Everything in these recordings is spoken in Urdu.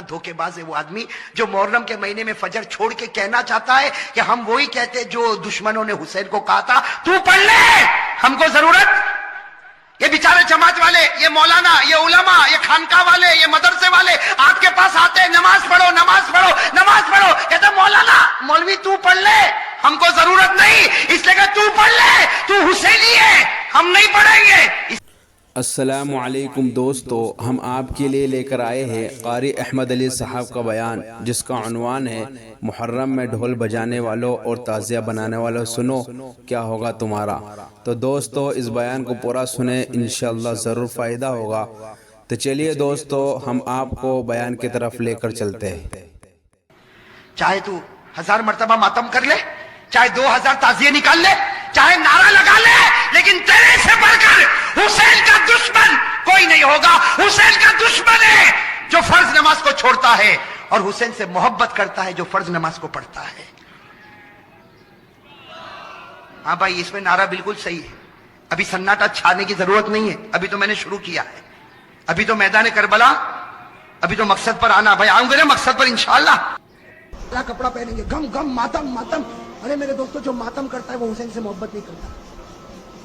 دھوکے باز ہے وہ آدمی جو محرم کے مہینے میں فجر چھوڑ کے کہنا چاہتا ہے کہ ہم وہی کہتے جو دشمنوں نے حسین کو کہا تھا تو پڑھ لے، ہم کو ضرورت۔ یہ بیچارے جماعت والے، یہ مولانا، یہ علماء، یہ خانقاہ والے، یہ مدرسے والے آپ کے پاس آتے ہیں نماز پڑھو نماز پڑھو نماز پڑھو، کہتے مولانا مولوی تو پڑھ لے، ہم کو ضرورت نہیں، اس لیے کہ تو پڑھ لے، تو حسینی ہے، ہم نہیں پڑھیں گے۔ السلام علیکم دوستو، ہم آپ کے لیے لے کر آئے ہیں قاری احمد علی صاحب کا بیان، جس کا عنوان ہے محرم میں ڈھول بجانے والوں اور تعزیہ بنانے والوں سنو کیا ہوگا تمہارا۔ تو دوستو اس بیان کو پورا سنیں، انشاءاللہ ضرور فائدہ ہوگا۔ تو چلیے دوستو ہم آپ کو بیان کی طرف لے کر چلتے ہیں۔ چاہے تو 1000 مرتبہ ماتم کر لے، چاہے 2000 تعزیے نکال لے، چاہے نعرہ لگا لے، لیکن تیرے سے بڑھ کر حسین کا دشمن کوئی نہیں ہوگا۔ حسین کا دشمن ہے جو فرض نماز کو چھوڑتا ہے، اور حسین سے محبت کرتا ہے جو فرض نماز کو پڑھتا ہے۔ ہاں بھائی، اس میں نعرہ بالکل صحیح ہے، ابھی سناٹا چھانے کی ضرورت نہیں ہے، ابھی تو میں نے شروع کیا ہے، ابھی تو میدان کربلا، ابھی تو مقصد پر آنا۔ بھائی آؤں گے نا مقصد پر انشاءاللہ، کپڑا پہنیں گے، گم گم ماتم ماتم۔ ارے میرے دوستو، جو ماتم کرتا ہے وہ حسین سے محبت نہیں کرتا۔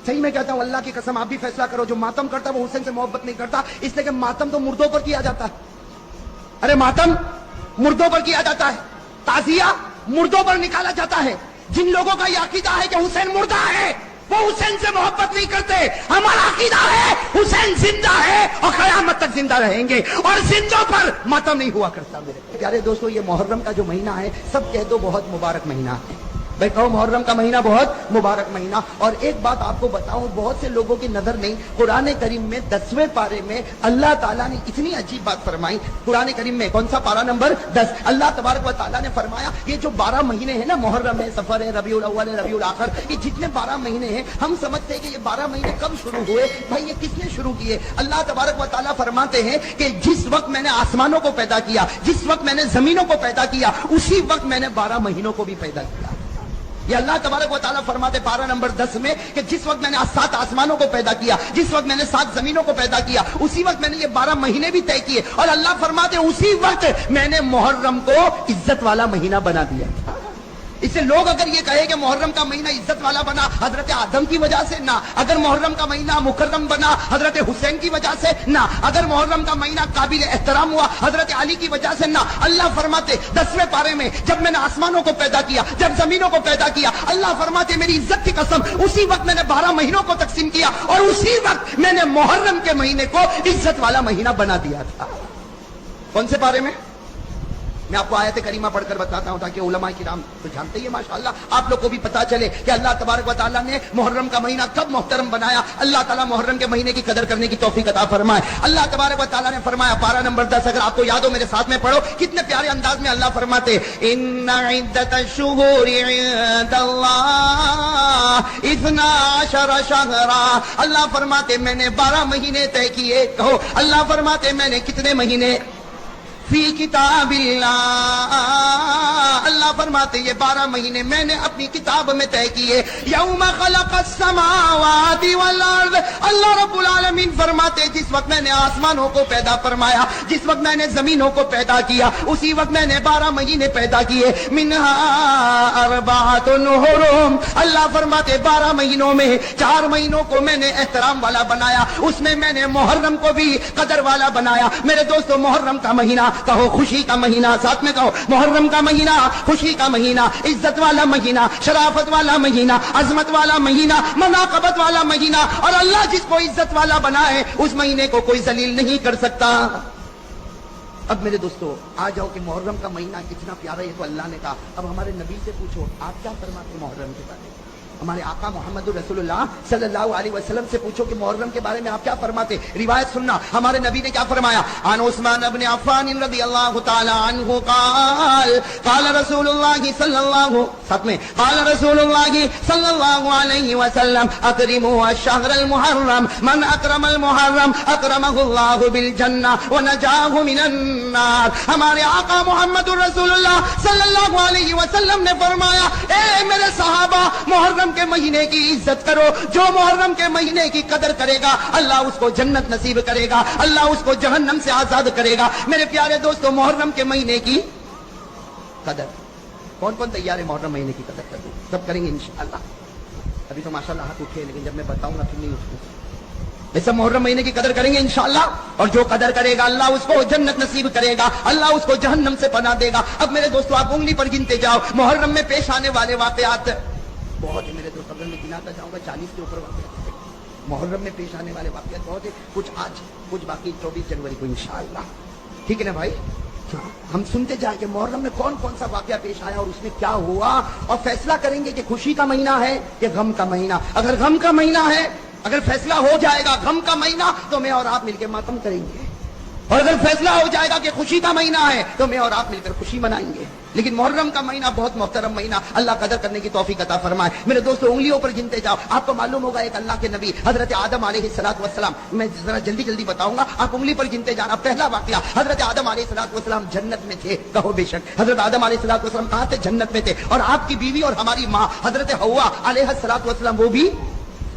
صحیح میں کہتا ہوں، اللہ کی قسم آپ بھی فیصلہ کرو، جو ماتم کرتا ہے وہ حسین سے محبت نہیں کرتا، اس لیے کہ ماتم تو مردوں پر کیا جاتا ہے۔ ارے ماتم مردوں پر کیا جاتا ہے، تعزیہ مردوں پر نکالا جاتا ہے۔ جن لوگوں کا یہ عقیدہ ہے کہ حسین مردہ ہے وہ حسین سے محبت نہیں کرتے۔ ہمارا عقیدہ ہے حسین زندہ ہے اور قیامت تک زندہ رہیں گے، اور زندوں پر ماتم نہیں ہوا کرتا۔ میرے پیارے دوستو، یہ محرم کا جو مہینہ ہے، سب کہہ دو بہت مبارک مہینہ ہے۔ بھائی کہو محرم کا مہینہ بہت مبارک مہینہ۔ اور ایک بات آپ کو بتاؤں، بہت سے لوگوں کی نظر نہیں، قرآن کریم میں 10ویں پارے میں اللہ تعالیٰ نے اتنی عجیب بات فرمائی۔ قرآن کریم میں کون سا پارہ نمبر 10، اللہ تبارک و تعالیٰ نے فرمایا یہ جو 12 مہینے ہیں نا، محرم ہے، سفر ہے، ربیع الاول ہے، ربیع الاخر، یہ جتنے 12 مہینے ہیں، ہم سمجھتے ہیں کہ یہ 12 مہینے کب شروع ہوئے؟ بھائی یہ کس نے شروع کیے؟ اللہ تبارک و تعالیٰ فرماتے ہیں کہ جس وقت میں نے آسمانوں کو پیدا کیا، جس وقت میں نے زمینوں کو پیدا کیا، اسی وقت میں نے 12 مہینوں کو بھی پیدا کیا۔ یہ اللہ تبارک و تعالیٰ فرماتے پارہ نمبر 10 میں کہ جس وقت میں نے 7 آسمانوں کو پیدا کیا، جس وقت میں نے 7 زمینوں کو پیدا کیا، اسی وقت میں نے یہ 12 مہینے بھی طے کیے، اور اللہ فرماتے اسی وقت میں نے محرم کو عزت والا مہینہ بنا دیا۔ اس سے لوگ اگر یہ کہے کہ محرم کا مہینہ عزت والا بنا حضرت آدم کی وجہ سے، نہ۔ اگر محرم کا مہینہ مکرم بنا حضرت حسین کی وجہ سے، نہ۔ اگر محرم کا مہینہ قابل احترام ہوا حضرت علی کی وجہ سے، نہ۔ اللہ فرماتے 10ویں پارے میں جب میں نے آسمانوں کو پیدا کیا، جب زمینوں کو پیدا کیا، اللہ فرماتے میری عزت کی قسم اسی وقت میں نے 12 مہینوں کو تقسیم کیا، اور اسی وقت میں نے محرم کے مہینے کو عزت والا مہینہ بنا دیا تھا۔ کون سے پارے میں؟ میں آپ کو آیت کریمہ پڑھ کر بتاتا ہوں تاکہ علماء کرام تو جانتے ہی ماشاءاللہ آپ لوگ کو بھی پتا چلے کہ اللہ تبارک و تعالیٰ نے محرم کا مہینہ کب محترم بنایا۔ اللہ تعالیٰ محرم کے مہینے کی قدر کرنے کی توفیق عطا فرمائے۔ اللہ تبارک و تعالیٰ نے فرمایا پارہ نمبر 10، اگر آپ کو یاد ہو میرے ساتھ میں پڑھو، کتنے پیارے انداز میں اللہ فرماتے ان عدت الشہور عند اللہ 12 شہرا۔ اللہ فرماتے میں نے 12 مہینے طے کیے۔ کہو اللہ فرماتے میں نے کتنے مہینے؟ فی کتاب اللہ۔ اللہ فرماتے یہ 12 مہینے میں نے اپنی کتاب میں طے کیے۔ یوم خلق السماوات والارض، اللہ رب العالمین فرماتے جس وقت میں نے آسمانوں کو پیدا فرمایا، جس وقت میں نے زمینوں کو پیدا کیا، اسی وقت میں نے 12 مہینے پیدا کیے۔ منہا اربعۃ حرم، اللہ فرماتے 12 مہینوں میں 4 مہینوں کو میں نے احترام والا بنایا، اس میں میں نے محرم کو بھی قدر والا بنایا۔ میرے دوستو محرم کا مہینہ کہو خوشی کا مہینہ، ساتھ میں کہو محرم کا مہینہ خوشی کا مہینہ، عزت والا مہینہ، شرافت والا مہینہ، عظمت والا مہینہ، مناقبت والا مہینہ، اور اللہ جس کو عزت والا بنائے اس مہینے کو کوئی ذلیل نہیں کر سکتا۔ اب میرے دوستو آ جاؤ کہ محرم کا مہینہ کتنا پیارا ہے، تو اللہ نے کہا اب ہمارے نبی سے پوچھو آپ کیا فرماتے محرم کے بارے میں۔ ہمارے آقا محمد رسول اللہ صلی اللہ علیہ وسلم سے پوچھو کہ محرم کے بارے میں آپ کیا فرماتے۔ روایت سننا ہمارے نبی نے کیا فرمایا۔ عن عثمان بن عفان رضی اللہ تعالی عنہ قال قال رسول اللہ صلی اللہ ساتھ میں قال رسول اللہ صلی اللہ علیہ وسلم اکرموا الشہر المحرم من اکرم المحرم اکرمہ اللہ بالجنہ ونجاہ من النار۔ ہمارے آقا محمد رسول اللہ صلی اللہ علیہ وسلم نے فرمایا اے میرے صحابہ، محرم محرم کے مہینے کی عزت کرو. جو محرم کے مہینے کی قدر کرے گا اللہ اس کو جنت نصیب کرے گا, اللہ اس کو جہنم سے آزاد کرے گا. میرے پیارے دوستو, محرم کے مہینے کی قدر کون کون تیار ہے محرم مہینے کی قدر کرنے؟ سب کریں گے انشاءاللہ. ابھی تو ماشاءاللہ ہاتھ اٹھے, لیکن جب میں بتاؤں گا پھر نہیں اٹھوں. ایسا محرم مہینے کی قدر کریں گے انشاءاللہ, اور جو قدر کرے گا اللہ اس کو جنت نصیب کرے گا, اللہ اس کو جہنم سے پناہ دے گا. اب میرے دوستو آپ انگلی پر گنتے جاؤ محرم میں پیش آنے والے واقعات بہت ہے میرے دوست. اگر میں گناتا جاؤں گا 40 کے اوپر واقعات محرم میں پیش آنے والے واقعات بہت ہے. کچھ آج, کچھ باقی 24 جنوری کو انشاءاللہ. ٹھیک ہے نا بھائی؟ ہم سنتے جائیں کہ محرم میں کون کون سا واقعہ پیش آیا اور اس میں کیا ہوا, اور فیصلہ کریں گے کہ خوشی کا مہینہ ہے کہ غم کا مہینہ. اگر غم کا مہینہ ہے, اگر فیصلہ ہو جائے گا غم کا مہینہ, تو میں اور آپ مل کے ماتم کریں گے, اور اگر فیصلہ ہو جائے گا کہ خوشی کا مہینہ ہے تو میں اور آپ مل کر خوشی منائیں گے. لیکن محرم کا مہینہ بہت محترم مہینہ, اللہ قدر کرنے کی توفیق عطا فرمائے. میرے دوستو انگلیوں پر گنتے جاؤ. آپ کو معلوم ہوگا ایک اللہ کے نبی حضرت آدم علیہ السلام, میں ذرا جلدی جلدی بتاؤں گا, آپ انگلی پر گنتے جانا. پہلا واقعہ, حضرت آدم علیہ السلام جنت میں تھے. کہو بے شک. حضرت آدم علیہ السلام کہاں تھے؟ جنت میں تھے. اور آپ کی بیوی اور ہماری ماں حضرت حوا علیہ السلام وہ بھی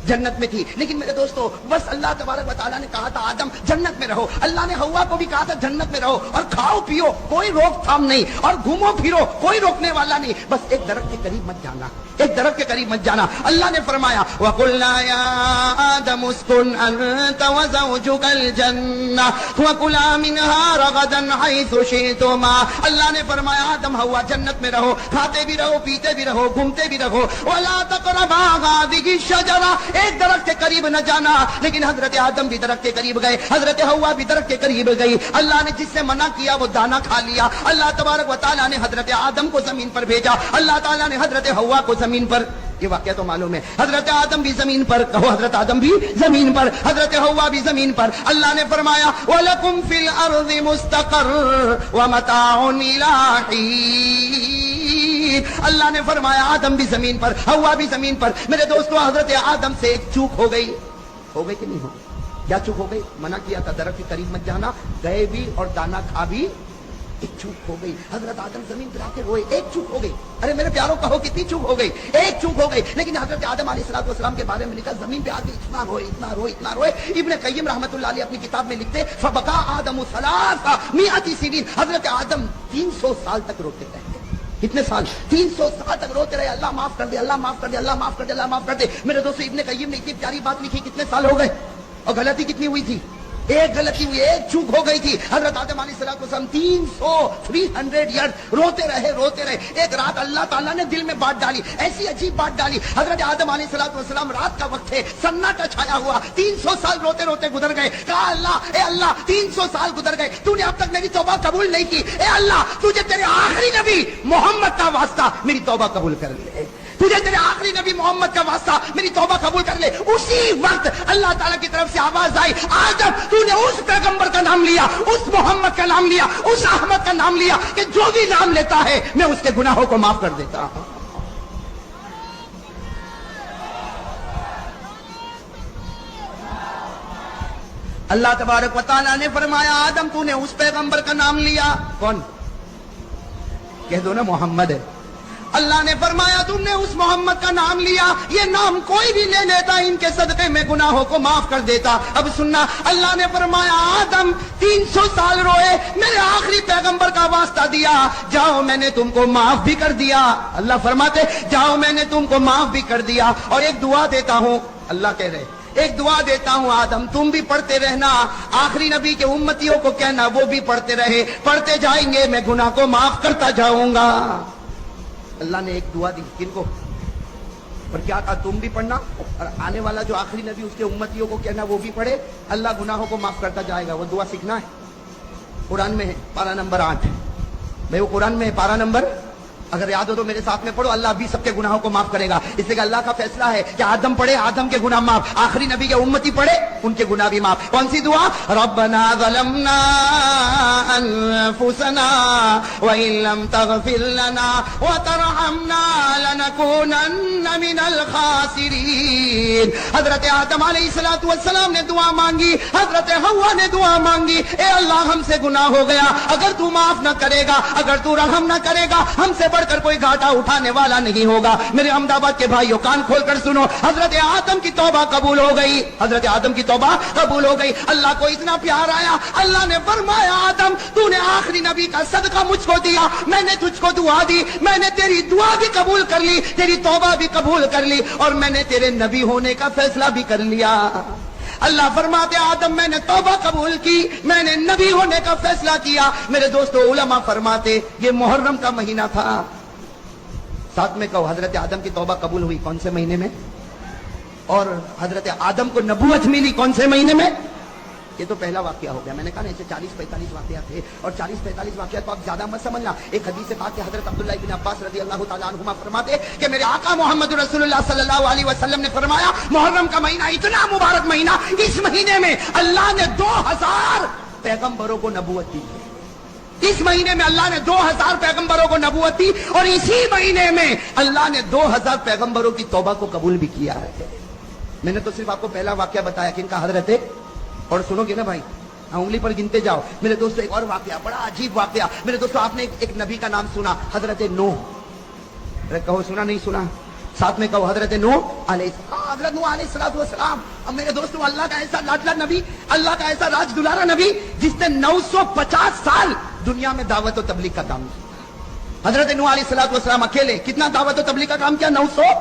جنت میں تھی. لیکن میرے دوستو بس اللہ تبارک و تعالیٰ نے کہا تھا آدم جنت میں رہو. اللہ نے حوا کو بھی کہا تھا جنت میں رہو, اور کھاؤ پیو کوئی روک تھام نہیں, اور گھومو پھرو کوئی روکنے والا نہیں, بس ایک درخت کے قریب مت جانا, ایک درخت کے قریب مت جانا. اللہ نے فرمایا وَقُلْنَا يَا آدَمُ اسْكُنْ أَنْتَ وَزَوْجُكَ الْجَنَّةَ وَكُلَا مِنْهَا رَغَدًا حَيْثُ شِئْتُمَا. اللہ نے فرمایا آدم حوا جنت میں رہو, کھاتے بھی رہو, پیتے بھی رہو, گھومتے بھی رہو. وَلَا تَقْرَبَا هَٰذِهِ الشَّجَرَةَ, ایک درخت کے قریب نہ جانا. لیکن حضرت آدم بھی درخت کے قریب گئے, حضرت حوا بھی درخت کے قریب گئی. اللہ نے جس سے منع کیا وہ دانا کھا لیا. اللہ تبارک و تعالیٰ نے حضرت آدم کو زمین پر بھیجا, اللہ تعالیٰ نے حضرت حوا کو زمین پر. یہ واقعہ تو معلوم ہے. حضرت آدم بھی زمین پر, کہو حضرت آدم بھی زمین پر, حضرت حوا بھی زمین پر. اللہ نے فرمایا وَلَكُمْ فِي الْأَرْضِ مُسْتَقَرٌّ وَمَتَاعٌ إِلَىٰ حِينٍ. اللہ نے فرمایا آدم بھی زمین پر, حوا بھی زمین پر. میرے دوستو حضرت آدم سے ایک چوک ہو گئی کہ نہیں ہو؟ کیا چوک ہو گئی؟ منع کیا تھا درخت کے قریب مت جانا, گئے بھی اور دانا کھا بھی. ایک چوک ہو گئی. حضرت آدم زمین پر آ کے روئے, ایک چوک ہو گئی. ارے میرے پیاروں کہو کتنی چوک ہو گئی؟ ایک چوک ہو گئی. لیکن حضرت آدم علیہ السلام کے بارے میں لکھا زمین پہ آ کے اتنا روئے, اتنا روئے, اتنا روئے. ابن قیم رحمۃ اللہ علیہ اپنی کتاب میں لکھتے فبکا آدم 300 سنین. حضرت آدم 300 سال تک روتے رہے. کتنے سال؟ 300 سال تک روتے رہے, اللہ معاف کر دے, اللہ معاف کر دے, اللہ معاف کر دے, اللہ معاف کر دے. میرے دوستو ابن قیم نے اتنی پیاری بات لکھی, کتنے سال ہو گئے اور غلطی کتنی ہوئی تھی؟ ایک غلطی ہوئی, ایک چوک ہو گئی تھی. حضرت آدم علیہ السلام 300 ایئر روتے رہے. ایک رات اللہ تعالیٰ نے دل میں بات ڈالی, ایسی عجیب بات ڈالی. حضرت آدم علیہ السلام رات کا وقت تھے, سناٹا چھایا ہوا, 300 سال روتے روتے گزر گئے. کہا اللہ, اے اللہ 300 سال گزر گئے, تو نے اب تک میری توبہ قبول نہیں کی. اے اللہ تجھے تیرے آخری نبی محمد کا واسطہ میری توبہ قبول کر لے, تجھے تیرے آخری نبی محمد کا واسطہ میری توبہ قبول کر لے. اسی وقت اللہ تعالیٰ کی طرف سے آواز آئی, آدم تو نے اس پیغمبر کا نام لیا, اس محمد کا نام لیا, اس احمد کا نام لیا کہ جو بھی نام لیتا ہے میں اس کے گناہوں کو معاف کر دیتا ہوں. اللہ تبارک و تعالیٰ نے فرمایا آدم تو نے اس پیغمبر کا نام لیا. کون؟ کہہ دو نا محمد ہے. اللہ نے فرمایا تم نے اس محمد کا نام لیا, یہ نام کوئی بھی لے لیتا ان کے صدقے میں گناہوں کو معاف کر دیتا. اب سننا, اللہ نے فرمایا آدم 300 سال روئے, میرے آخری پیغمبر کا واسطہ دیا, جاؤ میں نے تم کو معاف بھی کر دیا. اللہ فرماتے جاؤ میں نے تم کو معاف بھی کر دیا, اور ایک دعا دیتا ہوں. اللہ کہہ رہے ایک دعا دیتا ہوں آدم تم بھی پڑھتے رہنا, آخری نبی کے امتیوں کو کہنا وہ بھی پڑھتے رہے, پڑھتے جائیں گے میں گناہ کو معاف کرتا جاؤں گا. اللہ نے ایک دعا دی, کن کو؟ اور کیا کہا تم بھی پڑھنا, اور آنے والا جو آخری نبی اس کے امتیوں کو کہنا وہ بھی پڑھے, اللہ گناہوں کو معاف کرتا جائے گا. وہ دعا سیکھنا ہے, قرآن میں ہے, پارہ نمبر 8. بھائی وہ قرآن میں ہے پارہ نمبر, اگر یاد ہو تو میرے ساتھ میں پڑھو. اللہ بھی سب کے گناہوں کو معاف کرے گا, اس لیے کہ اللہ کا فیصلہ ہے کہ آدم پڑھے آدم کے گناہ معاف, آخری نبی کے امتی پڑھے ان کے گناہ بھی معاف. کون سی دعا؟ ربنا ظلمنا انفسنا وان لم تغفر لنا وترحمنا لنكونن من الخاسرین. حضرت آدم علیہ السلام نے دعا مانگی, حضرت حوا نے دعا مانگی, اے اللہ ہم سے گناہ ہو گیا, اگر تو معاف نہ کرے گا, اگر تو رحم نہ کرے گا, ہم سے بڑھ کر کوئی گھاٹا اٹھانے والا نہیں ہوگا۔ میرے احمدآباد کے بھائیوں کان کھول کر سنو، حضرت آدم کی توبہ قبول ہو گئی، حضرت آدم کی توبہ قبول ہو گئی۔ اللہ کو اتنا پیار آیا، اللہ نے فرمایا آدم تو نے آخری نبی کا صدقہ مجھ کو دیا، میں نے تجھ کو دعا دی، میں نے تیری دعا بھی قبول کر لی، تیری توبہ بھی قبول کر لی، اور میں نے تیرے نبی ہونے کا فیصلہ بھی کر لیا۔ اللہ فرماتے آدم میں نے توبہ قبول کی، میں نے نبی ہونے کا فیصلہ کیا۔ میرے دوستو علماء فرماتے یہ محرم کا مہینہ تھا۔ ساتھ میں کہو حضرت آدم کی توبہ قبول ہوئی کون سے مہینے میں، اور حضرت آدم کو نبوت ملی کون سے مہینے میں؟ یہ تو پہلا واقعہ ہو گیا۔ میں نے کہا نا ایسے 40-45 واقعات تھے، اور 40-45 واقعات کو آپ زیادہ مت سمجھنا۔ ایک حدیث پاک کہ حضرت عبداللہ بن عباس رضی اللہ تعالیٰ عنہما فرماتے کہ میرے آقا محمد رسول اللہ صلی اللہ علیہ وسلم نے فرمایا محرم کا مہینہ اتنا مبارک مہینہ، اس مہینے میں اللہ نے 2000 پیغمبروں کو نبوت دی۔ اس مہینے میں اللہ نے 2000 پیغمبروں کو نبوت دی، اور اسی مہینے میں اللہ نے 2000 پیغمبروں کی توبہ کو قبول بھی کیا ہے۔ میں نے تو صرف آپ کو پہلا واقعہ بتایا کہ ان کا حضرت، اور سنو گے نا بھائی، انگلی پر گنتے جاؤ۔ میرے دوستو ایک اور واقعہ، بڑا عجیب واقعہ۔ میرے دوستو آپ نے ایک نبی کا نام سنا، حضرت نوح۔ ارے کہو سنا نہیں سنا، ساتھ میں کہو حضرت نوح علیہ السلام۔ حضرت نوح علیہ السلام، اب میرے دوستو اللہ کا ایسا لاڈلا نبی، اللہ کا ایسا راج دلارا نبی جس نے 950 سال دنیا میں دعوت و تبلیغ کا کام کیا۔ حضرت نوح علیہ السلام اکیلے کتنا دعوت و تبلیغ کا کام کیا؟ 900۔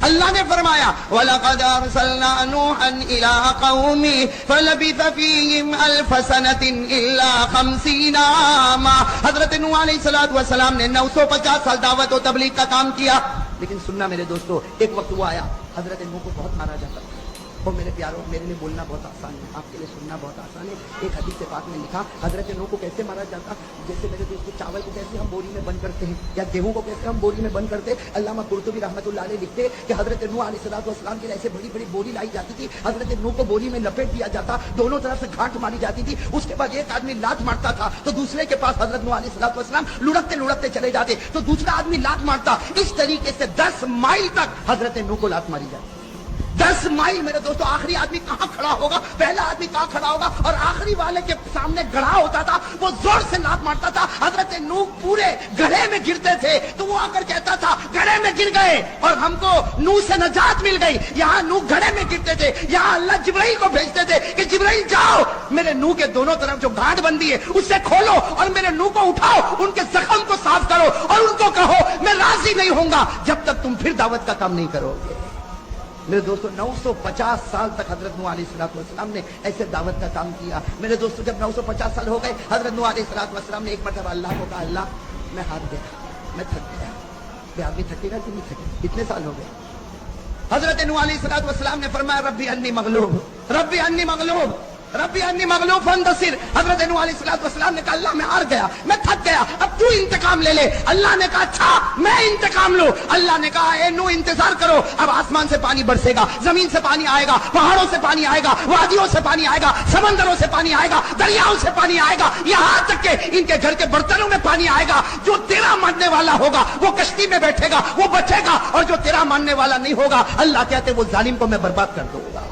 اللہ نے فرمایا وَلَقَدْ أَرْسَلْنَا نُوحًا إِلَىٰ قَوْمِهِ فَلَبِثَ فِيهِمْ أَلْفَ سَنَةٍ إِلَّا 50 عَامًا۔ حضرت نوح علیہ السلام نے 950 سال دعوت و تبلیغ کا کام کیا۔ لیکن سننا میرے دوستو، ایک وقت وہ آیا حضرت نوح کو بہت مارا جاتا تھا۔ اور میرے پیاروں، میرے لیے بولنا بہت آسان ہے، آپ کے لیے سننا بہت آسان ہے۔ ایک حدیث پاک میں لکھا حضرت نوح کو کیسے مارا جاتا، جیسے میرے دوستو چاول کو کیسے ہم بوری میں بند کرتے ہیں، یا گیہوں کو کیسے ہم بوری میں بند کرتے ہیں۔ علامہ قرطبی رحمۃ اللہ علیہ لکھتے کہ حضرت نوح علیہ السلام کے لیے ایسے بڑی بڑی بوری لائی جاتی تھی، حضرت نوح کو بوری میں لپیٹ دیا جاتا، دونوں طرف سے گھاٹ ماری جاتی تھی، اس کے بعد ایک آدمی لات مارتا تھا تو دوسرے کے پاس حضرت نوح علیہ السلام لڑکتے لڑکتے چلے جاتے تو دوسرا آدمی لات مارتا۔ اس طریقے سے 10 مائل تک حضرت نوح کو لات ماری جاتی۔ 10 مائل میرے دوستو، آخری آدمی کہاں کھڑا ہوگا، پہلا آدمی کہاں کھڑا ہوگا، اور آخری والے کے سامنے گڑھا ہوتا تھا، وہ زور سے لات مارتا تھا۔ حضرت نوح پورے گڑھے میں گرتے تھے تو وہ آ کر کہتا تھا گڑھے میں گر گئے اور ہم کو نوح سے نجات مل گئی۔ یہاں نوح گڑھے میں گرتے تھے، یہاں اللہ جبرائیل کو بھیجتے تھے کہ جبرائیل جاؤ میرے نوح کے دونوں طرف جو گھاٹ بندی ہے اسے کھولو اور میرے نوح کو اٹھاؤ، ان کے زخم کو صاف کرو، اور ان کو کہو میں راضی نہیں ہوں گا جب تک تم پھر دعوت کا کام نہیں کرو گے۔ میرے دوستو 950 سال تک حضرت نوح علیہ السلام نے ایسے دعوت کا کام کیا۔ میرے دوستو جب 950 سال ہو گئے، حضرت نوح علیہ السلام نے ایک مرتبہ اللہ کو کہا اللہ میں ہار گیا، میں تھک گیا۔ کہ آدمی تھکے گا کہ نہیں تھکے؟ اتنے سال ہو گئے۔ حضرت نوح علیہ السلام نے فرمایا ربی انی مغلوب، ربی انی مغلوب، ربی انی مغلوب فانتصر۔ حضرت نوح علیہ السلام نے کہا اللہ میں ہار گیا، میں تھک گیا، اب تو انتقام لے لے۔ اللہ نے کہا اچھا میں انتقام لوں۔ اللہ نے کہا اے نوح انتظار کرو، اب آسمان سے پانی برسے گا، زمین سے پانی آئے گا، پہاڑوں سے پانی آئے گا، وادیوں سے پانی آئے گا، سمندروں سے پانی آئے گا، دریاؤں سے پانی آئے گا، یہاں تک کہ ان کے گھر کے برتنوں میں پانی آئے گا۔ جو تیرا ماننے والا ہوگا وہ کشتی میں بیٹھے گا، وہ بچے گا، اور جو تیرا ماننے والا نہیں ہوگا اللہ کہتے وہ ظالم کو میں برباد کر دوں گا۔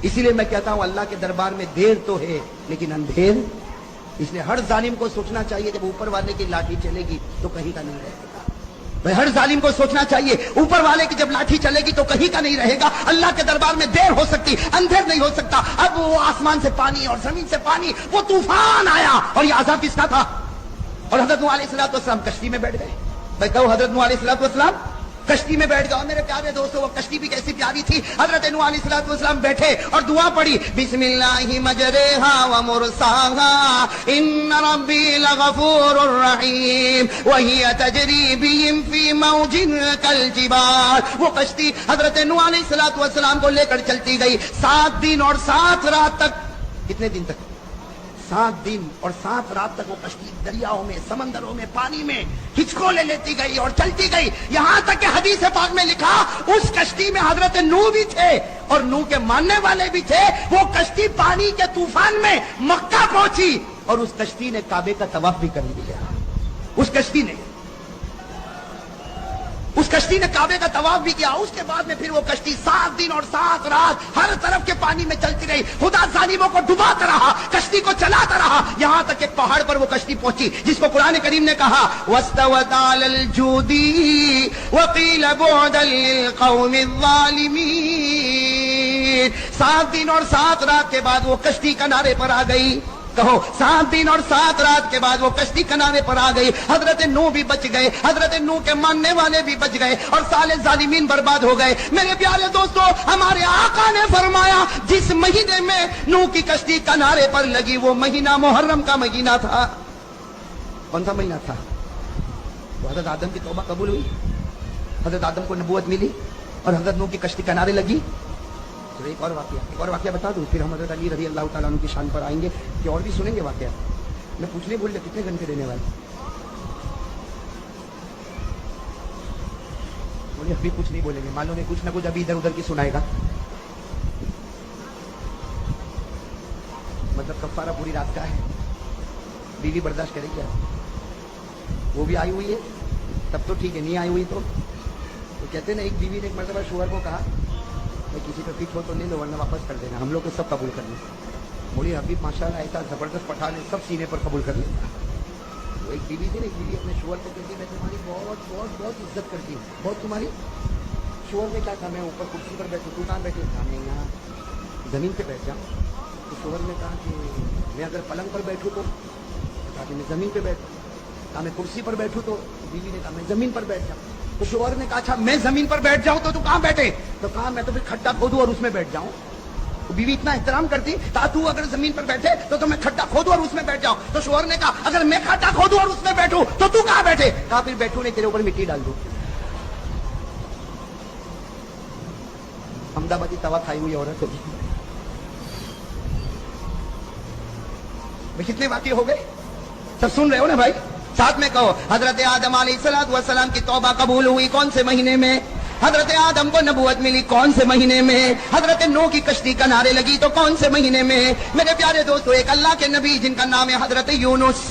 اسی لیے میں کہتا ہوں اللہ کے دربار میں دیر تو ہے لیکن اندھیر، اس لیے ہر ظالم کو سوچنا چاہیے جب اوپر والے کی لاٹھی چلے گی تو کہیں کا نہیں رہے گا۔ بھائی ہر ظالم کو سوچنا چاہیے اوپر والے کی جب لاٹھی چلے گی تو کہیں کا نہیں رہے گا۔ اللہ کے دربار میں دیر ہو سکتی، اندھیر نہیں ہو سکتا۔ اب وہ آسمان سے پانی اور زمین سے پانی، وہ طوفان آیا، اور یہ عذاب کس کا تھا؟ اور حضرت نوح علیہ السلام کشتی میں بیٹھ گئے۔ میں کہوں حضرت نوح علیہ السلام کشتی میں بیٹھ گئے۔ میرے پیارے دوستو وہ کشتی بھی کیسی پیاری تھی۔ حضرت نوح علیہ السلام بیٹھے اور دعا پڑھی بسم اللہ مجریہا ومرساہا ان ربی لغفور الرحیم وہی تجری بہم فی موج کالجبال۔ وہ کشتی حضرت نوح علیہ السلام کو لے کر چلتی گئی 7 دن اور 7 رات تک۔ کتنے دن تک؟ 7 دن اور 7 رات تک وہ کشتی دریاؤں میں، سمندروں میں، پانی میں ہچکولے لیتی گئی اور چلتی گئی، یہاں تک کہ حدیث پاک میں لکھا اس کشتی میں حضرت نوح بھی تھے اور نوح کے ماننے والے بھی تھے۔ وہ کشتی پانی کے طوفان میں مکہ پہنچی اور اس کشتی نے کعبے کا طواف بھی کر لیا۔ اس کشتی نے اس کشتی نے کعبے کا طواف بھی کیا. اس کے بعد میں پھر وہ کشتی 7 دن اور 7 رات ہر طرف کے پانی میں چلتی رہی. خدا ظالموں کو ڈباتا رہا, کشتی کو چلاتا رہا, یہاں تک ایک پہاڑ پر وہ کشتی پہنچی جس کو قرآن کریم نے کہا وَاسْتَوَتْ عَلَى الْجُودِ وَقِيلَ بُعْدًا لِلْقَوْمِ الظَّالِمِينَ. 7 دن اور 7 رات کے بعد وہ کشتی کنارے پر آ گئی. کہو 7 دن اور 7 رات کے بعد وہ کشتی کنارے پر آ گئی. حضرت نوح بھی بچ گئے, حضرت نوح کے ماننے والے بھی بچ گئے, اور سارے ظالمین برباد ہو گئے. میرے پیارے دوستو, ہمارے آقا نے فرمایا جس مہینے میں نوح کی کشتی کنارے پر لگی وہ مہینہ محرم کا مہینہ تھا. کون سا مہینہ تھا؟ تو حضرت آدم کی توبہ قبول ہوئی, حضرت آدم کو نبوت ملی, اور حضرت نوح کی کشتی کنارے لگی. ایک اور واقعہ بتا دوں, پھر ہم حضرت علی رضی اللہ تعالیٰ عنہ کی شان پر آئیں گے کہ اور بھی سنیں گے واقعہ. میں پوچھنے بول رہے کتنے گھنٹے دینے والے بولے, ابھی کچھ نہیں بولیں گے, معلوم ہے کچھ نہ کچھ ابھی ادھر ادھر کی سنائے گا. مطلب کفارہ پوری رات کا ہے, بیوی برداشت کرے کیا؟ وہ بھی آئی ہوئی ہے تب تو ٹھیک ہے, نہیں آئی ہوئی تو کہتے ہیں نا, ایک بیوی نے ایک مرتبہ شوہر کو کہا کسی پہ پیچھو تو نہیں لو ورنہ واپس کر دینا, ہم لوگ کو سب قبول کر لیں. بولی ابھی ماشاءاللہ ایسا زبردست پٹھان ہے, سب سینے پر قبول کر لیتا. تو ایک بیوی تھی نا, ایک بیوی اپنے شوہر سے کہتی میں تمہاری بہت بہت بہت عزت کرتی ہوں, بہت تمہاری. شوہر نے کیا کہا میں اوپر کرسی پر بیٹھوں, تو کہاں بیٹھے؟ نہیں یہاں زمین پہ بیٹھ جاؤں. تو شوہر نے کہا کہ میں اگر پلنگ پر بیٹھوں تو کہا کہ میں زمین پہ بیٹھوں. کہا میں کرسی پر بیٹھوں تو بیوی نے کہا میں زمین پر بیٹھ جاؤں. تو شوہر نے کہا اچھا میں زمین پر بیٹھ جاؤں تو کہاں بیٹھے؟ تو کہا میں تو پھر کھڈا کھودوں اور اس میں بیٹھ جاؤں. تو بیوی اتنا احترام کرتی, کہا تو اگر زمین پر بیٹھے تو میں کھڈا کھودوں اور اس میں بیٹھ جاؤں. تو شوہر نے کہا اگر میں کھڈا کھودوں اور اس میں بیٹھوں تو کہاں بیٹھے؟ کہا پھر بیٹھوں نہیں, تیرے اوپر مٹی ڈال دوں. احمدآبادی توا کھائی ہوئی عورت ہوگی. کتنے واقع ہو گئے, سب سن رہے ہو نا بھائی؟ ساتھ میں کہو حضرت آدم علیہ السلام کی توبہ قبول ہوئی کون سے مہینے میں؟ حضرت آدم کو نبوت ملی کون سے مہینے میں؟ حضرت نوح کی کشتی کنارے لگی تو کون سے مہینے میں؟ میرے پیارے دوستو, ایک اللہ کے نبی جن کا نام ہے حضرت یونس.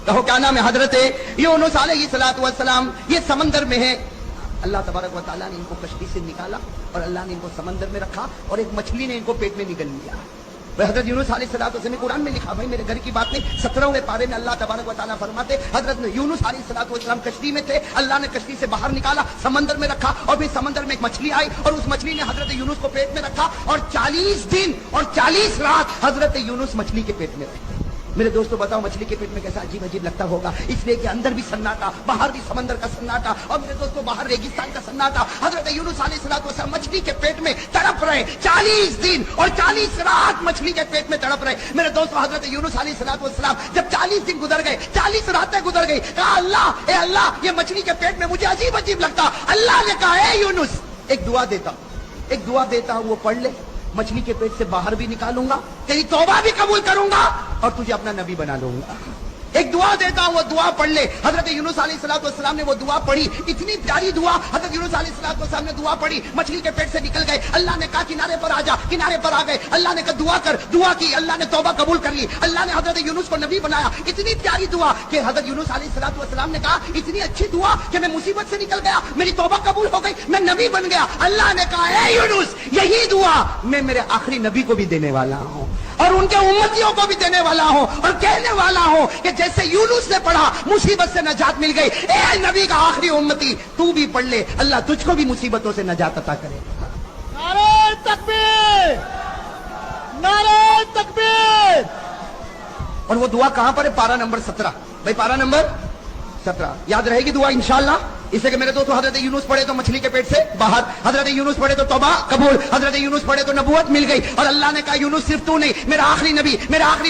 کہو کیا نام ہے؟ حضرت یونس علیہ السلام. یہ سمندر میں ہے. اللہ تبارک و تعالیٰ نے ان کو کشتی سے نکالا اور اللہ نے ان کو سمندر میں رکھا, اور ایک مچھلی نے ان کو پیٹ میں نگل لیا. حضرت یونس علیہ السلام قرآن میں لکھا, بھائی میرے گھر کی بات نہیں, 17ویں پارے میں اللہ تبارک و تعالیٰ فرماتے حضرت یونس علیہ السلام کشتی میں تھے, اللہ نے کشتی سے باہر نکالا, سمندر میں رکھا, اور پھر سمندر میں ایک مچھلی آئی اور اس مچھلی نے حضرت یونس کو پیٹ میں رکھا, اور 40 دن اور 40 رات حضرت یونس مچھلی کے پیٹ میں رہے. میرے دوستو بتاؤ مچھلی کے پیٹ میں کیسا عجیب عجیب لگتا ہوگا, اس لیے کہ اندر بھی سناٹا, باہر بھی سمندر کا سناٹا, اور میرے دوستو باہر ریگستان کا سناٹا. حضرت یونس علیہ السلام مچھلی کے پیٹ میں تڑپ رہے, 40 دن اور 40 رات مچھلی کے پیٹ میں تڑپ رہے. میرے دوستو حضرت یونس علیہ السلام جب 40 دن گزر گئے, 40 راتیں گزر گئی, کہا اللہ اے اللہ یہ مچھلی کے پیٹ میں مجھے عجیب عجیب لگتا. اللہ نے کہا اے یونس ایک دعا دیتا ہوں, وہ پڑھ لے, مچھلی کے پیٹ سے باہر بھی نکالوں گا, تیری توبہ بھی قبول کروں گا, اور تجھے اپنا نبی بنا لوں گا. ایک دعا دیتا ہوں, وہ دعا پڑھ لے. حضرت یونس علیہ السلام نے وہ دعا پڑھی, اتنی پیاری دعا. حضرت یونس علیہ السلام نے دعا پڑھی, مچھلی کے پیٹ سے نکل گئے. اللہ نے کہا کنارے پر آ جا, کنارے پر آ گئے. اللہ نے کہا دعا کر, دعا کی, اللہ نے توبہ قبول کر لی. اللہ نے حضرت یونس کو نبی بنایا. اتنی پیاری دعا کہ حضرت یونس علیہ السلام نے کہا اتنی اچھی دعا کہ میں مصیبت سے نکل گیا, میری توبہ قبول ہو گئی, میں نبی بن گیا. اللہ نے کہا اے یونس یہی دعا میں میرے آخری نبی کو بھی دینے والا ہوں, اور ان کے امتیوں کو بھی دینے والا ہوں, اور کہنے والا ہوں کہ جیسے یونس نے پڑھا مصیبت سے نجات مل گئی, اے نبی کا آخری امتی تو بھی پڑھ لے, اللہ تجھ کو بھی مصیبتوں سے نجات عطا کرے. نعرہ تکبیر, نعرہ تکبیر. اور وہ دعا کہاں پر ہے؟ پارہ نمبر 17. بھائی پارہ نمبر 17 یاد رہے گی دعا انشاءاللہ. اس لیے کہ میرے دوستو حضرت یونس پڑھے تو مچھلی کے پیٹ سے باہر, حضرت یونس پڑھے تو توبہ قبول, حضرت یونس پڑھے تو نبوت مل گئی, اور اللہ نے کہا یونس صرف تو نہیں, میرا آخری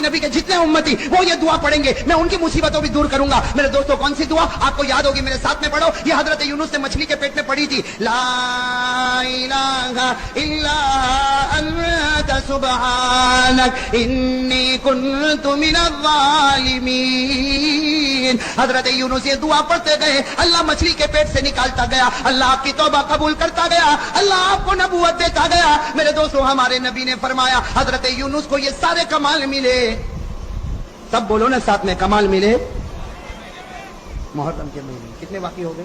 نبی کے جتنے امتی وہ یہ دعا پڑھیں گے, میں ان کی مصیبتوں بھی دور کروں گا. میرے دوستو کون سی دعا آپ کو یاد ہوگی؟ میرے ساتھ میں پڑھو. یہ حضرت یونس نے مچھلی کے پیٹ میں پڑھی تھی, لا الہ الا انت سبحانک انی کنت من الظالمین. حضرت یونس یہ دعا پڑھتے گئے, اللہ مچھلی کے پیٹ سے نکالتا گیا, اللہ آپ کی توبہ قبول کرتا گیا, اللہ آپ کو نبوت دیتا گیا. میرے دوستو ہمارے نبی نے فرمایا حضرت یونس کو یہ سارے کمال ملے. سب بولو نا ساتھ میں, کمال ملے محرم کے مہینے. کتنے واقع ہو گئے؟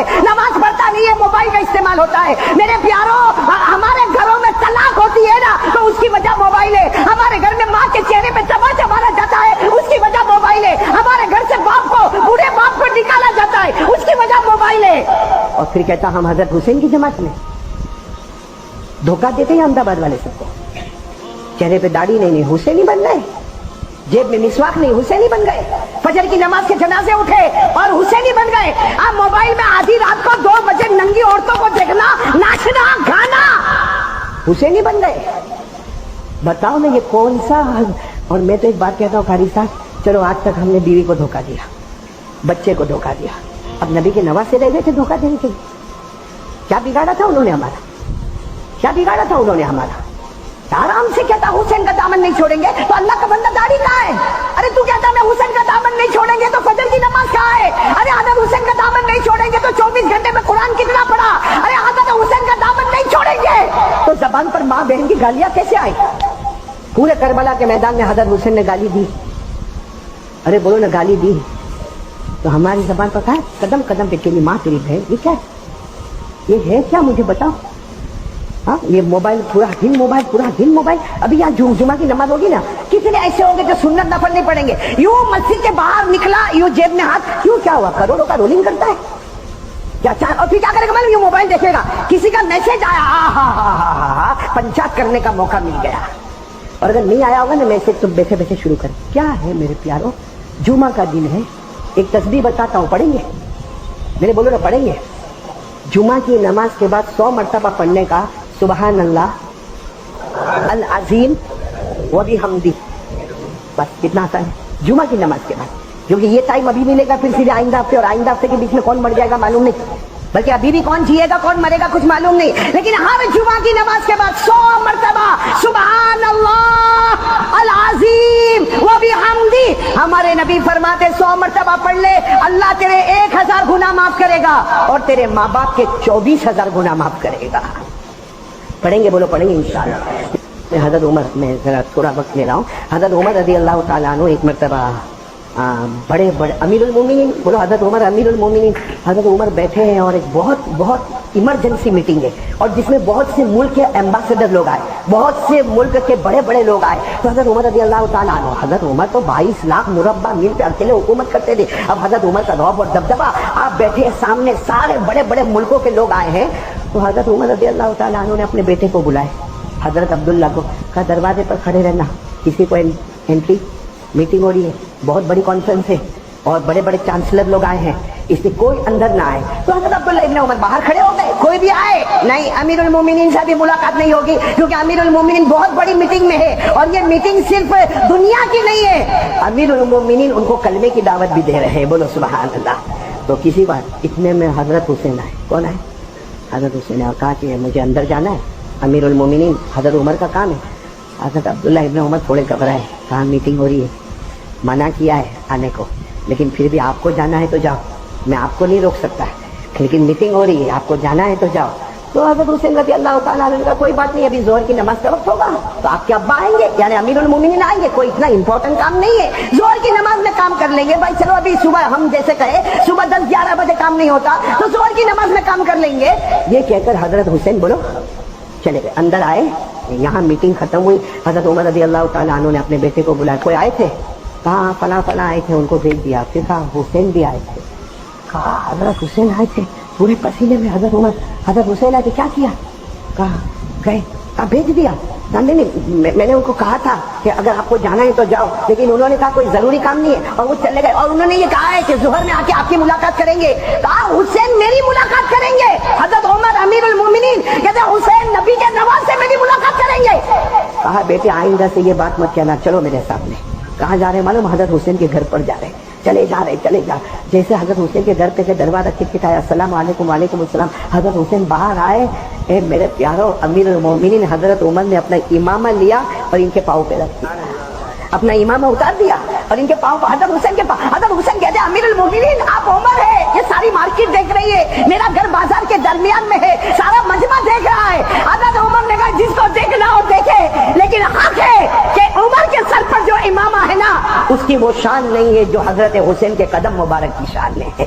ہے, نماز پڑھتا نہیں ہے, موبائل کا استعمال ہوتا ہے. میرے پیاروں, ہمارے گھروں میں طلاق ہوتی ہے نا تو اس کی وجہ موبائل ہے. ہمارے گھر میں ماں کے چہرے پہ تماچا مارا جاتا ہے, اس کی وجہ موبائل ہے. ہمارے گھر سے باپ کو, بوڑھے باپ کو نکالا جاتا ہے, اس کی وجہ موبائل ہے. اور پھر کہتا ہم حضرت حسین کی جماعت میں. دھوکہ دیتے ہیں احمد آباد والے سب کو. چہرے پہ داڑھی نہیں, حسینی بن گئے. جیب میں مسواک نہیں, حسینی بن گئے. فجر کی نماز کے جنازے اٹھے اور حسینی بن گئے. اب موبائل میں آدھی رات کو 2 بجے ننگی عورتوں کو دیکھنا, ناچنا, گانا, حسینی بن گئے. بتاؤ نا یہ کون سا. اور میں تو ایک بات کہتا ہوں قاری صاحب, چلو آج تک ہم نے بیوی کو دھوکہ دیا, بچے کو دھوکہ دیا, اب نبی کے نواسے رہ گئے تھے دھوکہ دینے کے لیے. کیا بگاڑا تھا انہوں نے ہمارا, کیا بگاڑا تھا انہوں نے ہمارا. آرام سے کہتا حسین کا دامن نہیں چھوڑیں گے تو اللہ کا بندہ داڑھی کہاں ہے. ارے تو کہتا میں حسین کا دامن نہیں چھوڑیں گے تو فجر کی نماز کہاں ہے. ارے حضرت حسین کا دامن نہیں چھوڑیں گے تو 24 گھنٹے میں قرآن کتنا پڑھا. ارے حضرت حسین کا دامن نہیں چھوڑیں گے تو زبان پر ماں بہن کی گالیاں کیسے آئی. پورے کربلا کے میدان میں حضرت حسین نے گالی دی. ارے بولو نا, گالی دی تو ہماری زبان پر کہا قدم قدم پہ تیری ماں تیری بہن. یہ کیا ہے, یہ ہے کیا, مجھے بتاؤ. ہاں, یہ موبائل پورا دن موبائل, پورا دن موبائل. ابھی یہاں جمعہ کی نماز ہوگی نا, کتنے ایسے ہوں گے جو سنت نفل نہیں پڑھیں گے. یوں مسجد کے باہر نکلا, یوں جیب میں ہاتھ, یوں کیا ہوا, کروڑوں کا رولنگ کرتا ہے کیا. اور پھر کیا کرے گا, میں یوں موبائل دیکھے گا, کسی کا میسج آیا, پنچات کرنے کا موقع مل گیا. اور اگر نہیں آیا ہوگا نا میسج تو بیٹھے بیٹھے شروع کر. کیا ہے میرے پیاروں, جمعہ کا دن ہے, ایک تسبیح بتاتا ہوں, پڑھیں گے میرے, بولو نا پڑھیں گے. جمعہ کی نماز کے بعد 100 مرتبہ پڑھنے کا سبحان اللہ العظیم و بحمدہ, بس کتنا آسان ہے جمعہ کی نماز کے بعد. کیونکہ یہ ٹائم ابھی ملے گا, پھر سیدھے آئندہ ہفتے, اور آئندہ ہفتے کے بیچ میں کون مر جائے گا معلوم نہیں, بلکہ ابھی بھی کون جیے گا کون مرے گا کچھ معلوم نہیں. لیکن ہر جمعہ کی نماز کے بعد 100 مرتبہ سبحان اللہ العظیم و بحمدہ. ہمارے نبی فرماتے 100 مرتبہ پڑھ لے, اللہ تیرے 1000 گناہ معاف کرے گا اور تیرے ماں باپ کے 24000 گناہ معاف کرے گا. پڑھیں گے, بولو پڑھیں گے انشاءاللہ. حضرت عمر, میں ذرا تھوڑا وقت لے رہا ہوں. حضرت عمر رضی اللہ تعالیٰ عنہ ایک مرتبہ بڑے بڑے امیر المومنین, بولو حضرت عمر امیر المومنین. حضرت عمر بیٹھے ہیں اور ایک بہت بہت ایمرجنسی میٹنگ ہے, اور جس میں بہت سے ملک کے ایمبیسڈر لوگ آئے, بہت سے ملک کے بڑے بڑے لوگ آئے. تو حضرت عمر رضی اللہ تعالیٰ عنہ, حضرت عمر تو 22 لاکھ مربع میل پہ اکیلے حکومت کرتے تھے. اب حضرت عمر کا رعب اور دبدبہ, آپ بیٹھے سامنے سارے بڑے بڑے ملکوں کے لوگ آئے ہیں. تو حضرت عمر رضی اللہ تعالیٰ عنہ نے اپنے بیٹے کو بلائے, حضرت عبداللہ کو, کہا دروازے پر کھڑے رہنا, کسی کو انٹری, میٹنگ ہو رہی ہے, بہت بڑی کانفرنس ہے اور بڑے بڑے چانسلر لوگ آئے ہیں, اس لیے کوئی اندر نہ آئے. تو حضرت عبداللہ ابن عمر باہر کھڑے ہو گئے, کوئی بھی آئے نہیں, امیر المومنین سے بھی ملاقات نہیں ہوگی, کیونکہ امیر المومنین بہت بڑی میٹنگ میں ہے, اور یہ میٹنگ صرف دنیا کی نہیں ہے. امیر المومنین ان کو کلمے کی دعوت بھی دے رہے ہیں, بولو سبحان اللہ. تو کسی بات اتنے میں حضرت حسین آئے. کون آئے, حضرت حسین نے کہا کہ مجھے اندر جانا ہے, امیر المومنین حضرت عمر کا کام ہے. حضرت عبداللہ ابن عمر تھوڑے گھبرائے, کہاں میٹنگ ہو رہی ہے, منع کیا ہے آنے کو, لیکن پھر بھی آپ کو جانا ہے تو جاؤ, میں آپ کو نہیں روک سکتا, لیکن میٹنگ ہو رہی ہے, آپ کو جانا ہے تو جاؤ. تو حضرت حسین رضی اللہ تعالیٰ عنہ کا کوئی بات نہیں, ابھی ظہر کی نماز کا وقت ہوگا تو آپ کے ابا آئیں گے, یعنی امیر المومنین آئیں گے, کوئی اتنا امپورٹنٹ کام نہیں ہے, ظہر کی نماز میں کام کر لیں گے. بھائی چلو ابھی صبح, ہم جیسے کہے صبح 10-11 بجے کام نہیں ہوتا تو ظہر کی نماز میں کام کر لیں گے. یہ کہہ کر حضرت حسین بولو چلے گئے, اندر آئے. یہاں میٹنگ ختم ہوئی, حضرت عمر رضی اللہ تعالیٰ عنہ نے اپنے بیٹے کو بلایا. کوئی آئے تھے, کہاں فلاں فلاں آئے تھے, ان کو بھیج دیا. پھر کہا حسین بھی آئے تھے, کہا حضرت حسین آئے تھے, پورے پسینے میں حضرت عمر, حضرت حسین آئے تھے, کیا کیا, کہا گئے, کہا بھیج دیا. نہیں, میں نے ان کو کہا تھا کہ اگر آپ کو جانا ہے تو جاؤ, لیکن انہوں نے کہا کوئی ضروری کام نہیں ہے, اور وہ چلے گئے. اور انہوں نے یہ کہا ہے کہ ظہر میں آ کے آپ کی ملاقات کریں گے. کہا حسین میری ملاقات کریں گے. حضرت عمر امیر المومنین کہتے حسین نبی کے نواسے میری ملاقات کریں گے. کہا بیٹے آئندہ سے یہ بات مت کہنا, چلو میرے سامنے. کہاں جا رہے ہیں معلوم, حضرت حسین کے گھر پر جا رہے ہیں, چلے جا رہے. جیسے حضرت حسین کے گھر پہ کے دروازہ کھٹکھٹایا, السلام علیکم. وعلیکم السلام. حضرت حسین باہر آئے. اے میرے پیارو, امیر المومنین حضرت عمر نے اپنا امامہ لیا اور ان کے پاؤں پہ رکھ دیا, اپنا امامہ اتار دیا اور ان کے پاؤں پر حضرت حسین کے پاؤں. حضرت حسین کہتے ہیں امیر المومنین آپ عمر ہے, یہ ساری مارکیٹ دیکھ رہی ہے, میرا گھر بازار کے درمیان میں ہے, سارا مجمع دیکھ رہا ہے. حضرت عمر نے کہا جس کو دیکھنا ہو دیکھے, لیکن حق ہے کہ عمر کے سر پر جو امامہ ہے نا اس کی وہ شان نہیں ہے جو حضرت حسین کے قدم مبارک کی شان ہے.